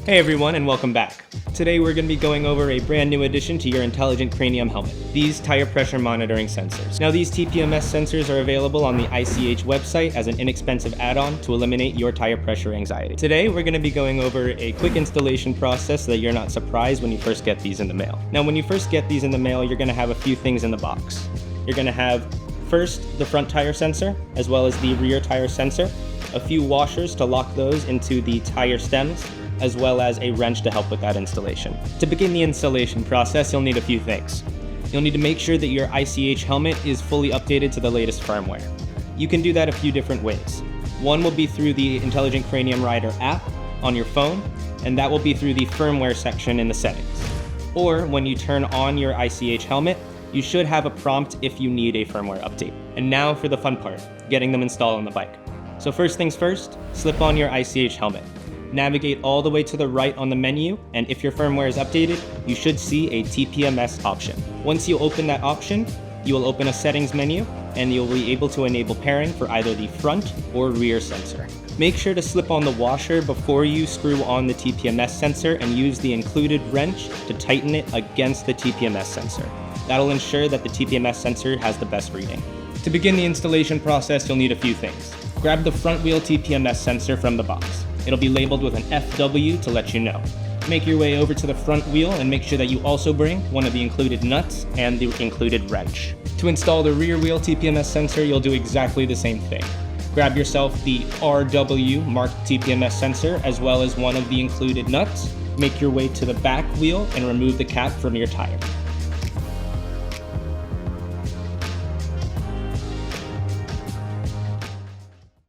Hey everyone, and welcome back. Today we're going to be going over a brand new addition to your Intelligent Cranium helmet, these tire pressure monitoring sensors. Now these TPMS sensors are available on the iC-R website as an inexpensive add-on to eliminate your tire pressure anxiety. Today we're going to be going over a quick installation process so that you're not surprised when you first get these in the mail. Now when you first get these in the mail, you're going to have a few things in the box. You're going to have first the front tire sensor, as well as the rear tire sensor, a few washers to lock those into the tire stems, as well as a wrench to help with that installation. To begin the installation process, you'll need a few things. You'll need to make sure that your iC-R helmet is fully updated to the latest firmware. You can do that a few different ways. One will be through the Intelligent Cranium Rider app on your phone, and that will be through the firmware section in the settings. Or when you turn on your iC-R helmet, you should have a prompt if you need a firmware update. And now for the fun part, getting them installed on the bike. So first things first, slip on your iC-R helmet. Navigate all the way to the right on the menu, and if your firmware is updated, you should see a TPMS option. Once you open that option, you will open a settings menu, and you'll be able to enable pairing for either the front or rear sensor. Make sure to slip on the washer before you screw on the TPMS sensor and use the included wrench to tighten it against the TPMS sensor. That'll ensure that the TPMS sensor has the best reading. To begin the installation process, you'll need a few things. Grab the front wheel TPMS sensor from the box. It'll be labeled with an FW to let you know. Make your way over to the front wheel and make sure that you also bring one of the included nuts and the included wrench. To install the rear wheel TPMS sensor, you'll do exactly the same thing. Grab yourself the RW marked TPMS sensor as well as one of the included nuts. Make your way to the back wheel and remove the cap from your tire.